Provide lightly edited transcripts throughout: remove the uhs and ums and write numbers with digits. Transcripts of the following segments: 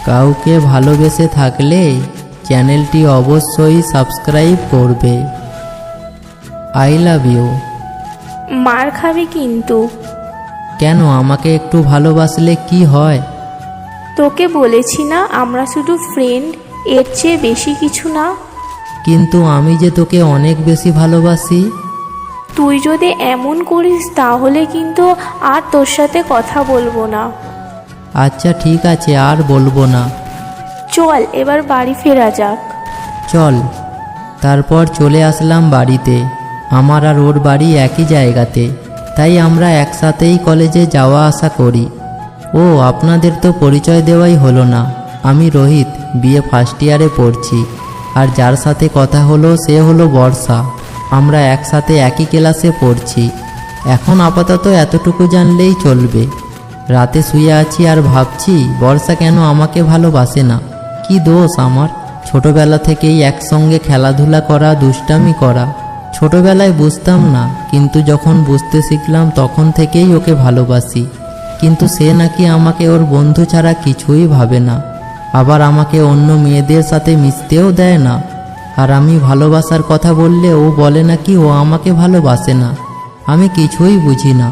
কাউকে ভালোবেসে থাকলে চ্যানেলটি অবশ্যই সাবস্ক্রাইব করবে। I love you. মার খাবি কিন্তু। কেন, আমাকে একটু ভালোবাসলে কি হয়? তোকে বলেছি না আমরা শুধু ফ্রেন্ড, এর চেয়ে বেশি কিছু না। কিন্তু আমি যে তোকে অনেক বেশি ভালোবাসি। তুই যদি এমন করিস তাহলে কিন্তু আর তোর সাথে কথা বলবো না। আচ্ছা ঠিক আছে, আর বলবো না। চল এবার বাড়ি ফেরা যাক। চল। তারপর চলে আসলাম বাড়িতে। আমার আর ওর বাড়ি একই জায়গাতে, তাই আমরা একসাথেই কলেজে যাওয়া আসা করি। ও, আপনাদের তো পরিচয় দেওয়াই হলো না। আমি রোহিত, বিএ ফার্স্ট ইয়ারে পড়ছি। আর যার সাথে কথা হলো সে হলো বর্ষা। আমরা একসাথে একই ক্লাসে পড়ছি। এখন আপাতত এতটুকু জানলেই চলবে। রাতে শুয়ে আছি আর ভাবছি বর্ষা কেন আমাকে ভালোবাসে না। কি দোষ আমার? ছোটবেলা থেকেই একসঙ্গে খেলাধুলা করা, দুষ্টামি করা। ছোটবেলায় বুঝতাম না, কিন্তু যখন বুঝতে শিখলাম তখন থেকেই ওকে ভালোবাসি। কিন্তু সে নাকি আমাকে ওর বন্ধু ছাড়া কিছুই ভাবে না। আবার আমাকে অন্য মেয়েদের সাথে মিশতেও দেয় না। আর আমি ভালোবাসার কথা বললে ও বলে নাকি ও আমাকে ভালোবাসে না। আমি কিছুই বুঝি না।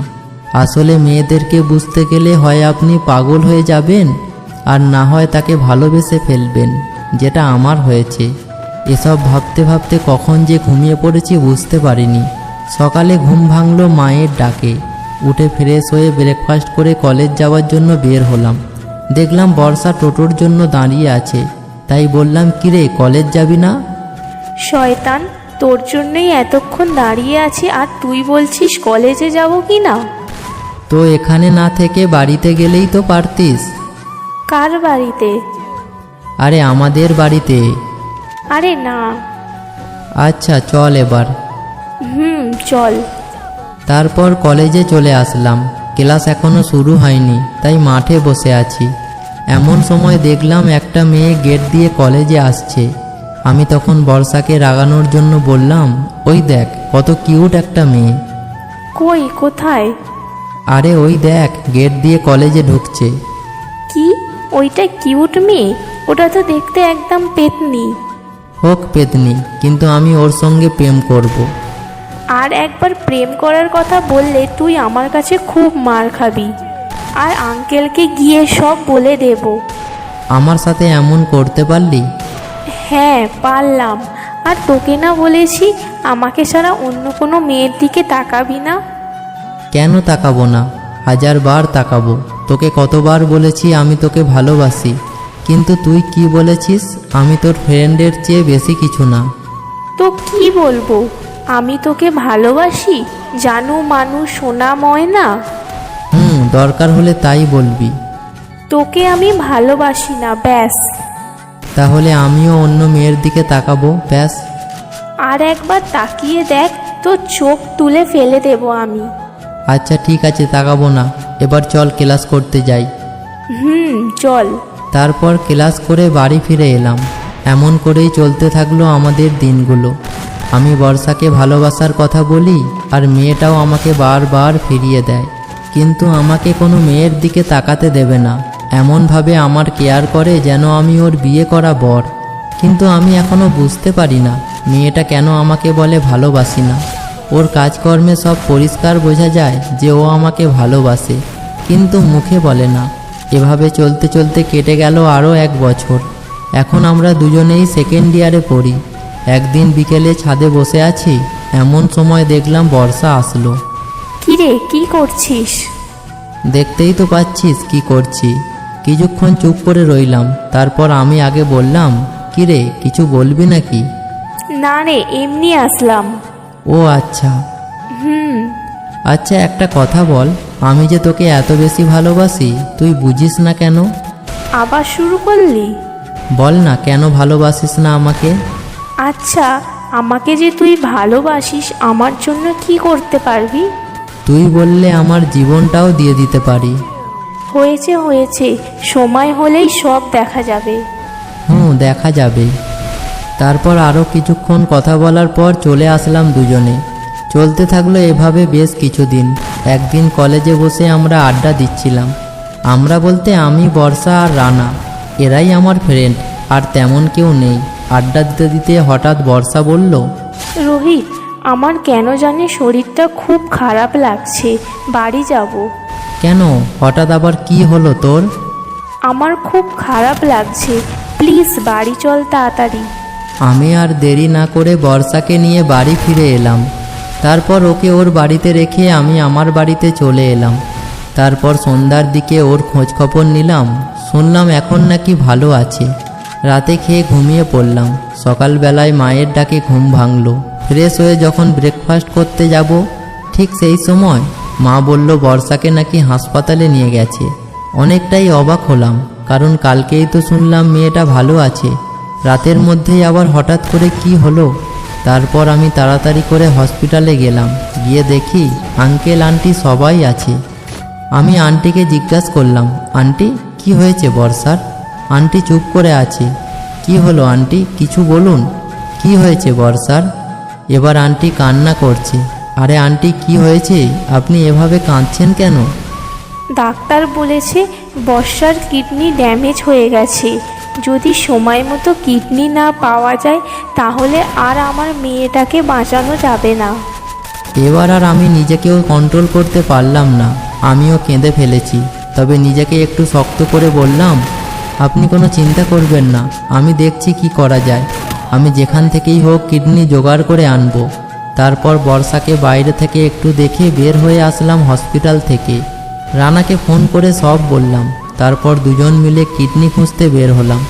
আসলে মেয়েদেরকে বুঝতে গেলে হয় আপনি পাগল হয়ে যাবেন, আর না হয় তাকে ভালোবেসে ফেলবেন, যেটা আমার হয়েছে। এসব ভাবতে ভাবতে কখন যে ঘুমিয়ে পড়েছি বুঝতে পারিনি। সকালে ঘুম ভাঙলো মায়ের ডাকে। উঠে ফ্রেশ হয়ে ব্রেকফাস্ট করে কলেজ যাওয়ার জন্য বের হলাম। দেখলাম বর্ষা টোটোর জন্য দাঁড়িয়ে আছে। তাই বললাম, কিরে কলেজ যাবি না? শয়তান, তোর জন্যই এতক্ষণ দাঁড়িয়ে আছি আর তুই বলছিস কলেজে যাব কি না? তো এখানে না থেকে বাড়িতে গেলেই তো পারতিস। কার বাড়িতে? আরে আমাদের বাড়িতে। আরে না। আচ্ছা চল এবার। চল। তারপর কলেজে চলে আসলাম। ক্লাস এখনো শুরু হয়নি, তাই মাঠে বসে আছি। এমন সময় দেখলাম একটা মেয়ে গেট দিয়ে কলেজে আসছে। আমি তখন বর্ষাকে রাগানোর জন্য বললাম, ওই দেখ কত কিউট একটা মেয়ে। কই, কোথায়? আরে ওই দেখ, গেট দিয়ে কলেজে ঢুকছে। কি, ওইটা কিউট মেয়ে? ওটা তো দেখতে একদম পেতনি। হোক পেতনি, কিন্তু আমি ওর সঙ্গে প্রেম করব। আর একবার প্রেম করার কথা বললে তুই আমার কাছে খুব মার খাবি, আর আঙ্কেলকে গিয়ে সব বলে দেব। আমার সাথে এমন করতে পারলি? হ্যাঁ পারলাম। আর তোকে না বলেছি আমাকে ছাড়া অন্য কোনো মেয়ের দিকে তাকাবি না? কেন তাকাবো না? 1000 বার তাকাবো। তোকে কতবার বলেছি আমি তোকে ভালোবাসি, কিন্তু তুই কি বলেছিস? আমি তোর ফ্রেন্ডের চেয়ে বেশি কিছু না। তো কি বলবো? আমি তোকে ভালোবাসি, জানু মানু সোনা ময়না। দরকার হলে তাই বলবি। তোকে আমি ভালোবাসি না, ব্যাস। তাহলে আমিও অন্য মেয়ের দিকে তাকাবো, ব্যাস। আর একবার তাকিয়ে দেখ, তো চোখ তুলে ফেলে দেব আমি। আচ্ছা ঠিক আছে, তাকাবো না। এবার চল ক্লাস করতে যাই। চল। তারপর ক্লাস করে বাড়ি ফিরে এলাম। এমন করেই চলতে থাকলো আমাদের দিনগুলো। আমি বর্ষাকে ভালোবাসার কথা বলি, আর মেয়েটাও আমাকে বারবার ফিরিয়ে দেয়। কিন্তু আমাকে কোনো মেয়ের দিকে তাকাতে দেবে না। এমনভাবে আমার কেয়ার করে যেন আমি ওর বিয়ে করা বর। কিন্তু আমি এখনও বুঝতে পারি না মেয়েটা কেন আমাকে বলে ভালোবাসি না। ওর কাজকর্মে সব পরিষ্কার বোঝা যায় যে ও আমাকে ভালোবাসে, কিন্তু মুখে বলে না। এভাবে চলতে চলতে কেটে গেল আরও 1 বছর। এখন আমরা দুজনেই সেকেন্ড ইয়ারে পড়ি। একদিন বিকেলে ছাদে বসে আছি, এমন সময় দেখলাম বর্ষা আসলো। কিরে, কি করছিস? দেখতেই তো পাচ্ছিস কি করছি। কিছুক্ষণ চুপ করে রইলাম। তারপর আমি আগে বললাম, কিরে কিছু বলবি নাকি? না রে, এমনি আসলাম। ও আচ্ছা। আচ্ছা একটা কথা বল, আমি যে তোকে এত বেশি ভালোবাসি তুই বুঝিস না কেন? আবার শুরু করলি? বল না, কেন ভালোবাসিস না আমাকে? আচ্ছা, আমাকে যে তুই ভালোবাসিস আমার জন্য কি করতে পারবি? তুই বললে আমার জীবনটাও দিয়ে দিতে পারি। হয়েছে হয়েছে, সময় হলেই সব দেখা যাবে। দেখা যাবে। তারপর আরও কিছুক্ষণ কথা বলার পর চলে আসলাম দুজনে। চলতে থাকলো এভাবে বেশ কিছুদিন। একদিন কলেজে বসে আমরা আড্ডা দিচ্ছিলাম। আমরা বলতে আমি, বর্ষা আর রানা। এরাই আমার ফ্রেন্ড, আর তেমন কেউ নেই। আড্ডা দিতে দিতে হঠাৎ বর্ষা বলল, রোহিত, আমার কেন জানি শরীরটা খুব খারাপ লাগছে, বাড়ি যাব। কেন, হঠাৎ আবার কি হলো তোর? আমার খুব খারাপ লাগছে, প্লিজ বাড়ি চল তাড়াতাড়ি। আমি আর দেরি না করে বর্ষাকে নিয়ে বাড়ি ফিরে এলাম। তারপর ওকে ওর বাড়িতে রেখে আমি আমার বাড়িতে চলে এলাম। তারপর সন্ধ্যার দিকে ওর খোঁজখবর নিলাম। শুনলাম এখন নাকি ভালো আছে। রাতে খেয়ে ঘুমিয়ে পড়লাম। সকালবেলায় মায়ের ডাকে ঘুম ভাঙলো। ফ্রেশ হয়ে যখন ব্রেকফাস্ট করতে যাব, ঠিক সেই সময় মা বলল বর্ষাকে নাকি হাসপাতালে নিয়ে গেছে। অনেকটাই অবাক হলাম, কারণ কালকেই তো শুনলাম মেয়েটা ভালো আছে। রাতের মধ্যেই আবার হঠাৎ করে কি হলো? তারপর আমি তাড়াতাড়ি করে হসপিটালে গেলাম। গিয়ে দেখি আঙ্কেল আন্টি সবাই আছে। আমি আন্টিকে জিজ্ঞাসা করলাম, আন্টি কি হয়েছে বর্ষার? আন্টি চুপ করে আছে। কি হলো আন্টি, কিছু বলুন, কি হয়েছে বর্ষার? এবার আন্টি কান্না করছে। আরে আন্টি কি হয়েছে, আপনি এভাবে কাঁদছেন কেন? ডাক্তার বলেছে বর্ষার কিডনি ড্যামেজ হয়ে গেছে। যদি সময় মতো কিডনি না পাওয়া যায় তাহলে আর আমার মেয়েটাকে বাঁচানো যাবে না। এবার আর আমি নিজেকেও কন্ট্রোল করতে পারলাম না। আমিও কেঁদে ফেলেছি। তবে নিজেকে একটু শক্ত করে বললাম, আপনি কোনো চিন্তা করবেন না, আমি দেখছি কি করা যায়। আমি যেখান থেকেই হোক কিডনি জোগাড় করে আনবো। তারপর বর্ষাকে বাইরে থেকে একটু দেখে বের হয়ে আসলাম হসপিটাল থেকে। রানাকে ফোন করে সব বললাম। তারপর দুজন মিলে কিডনি খুঁজতে বের হলাম,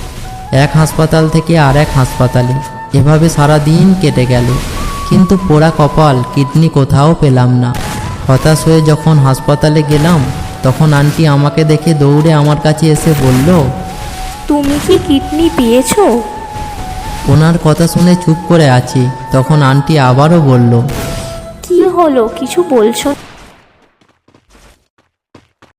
এক হাসপাতাল থেকে আর এক হাসপাতালে। এভাবে সারা দিন কেটে গেল, কিন্তু পোড়া কপাল, কিডনি কোথাও পেলাম না। হতাশ হয়ে যখন হাসপাতালে গেলাম, তখন আন্টি আমাকে দেখে দৌড়ে আমার কাছে এসে বলল, তুমি কি কিডনি পেয়েছো? ওনার কথা শুনে চুপ করে আছি। তখন আন্টি আবারও বলল, কি হলো, কিছু বলছো না?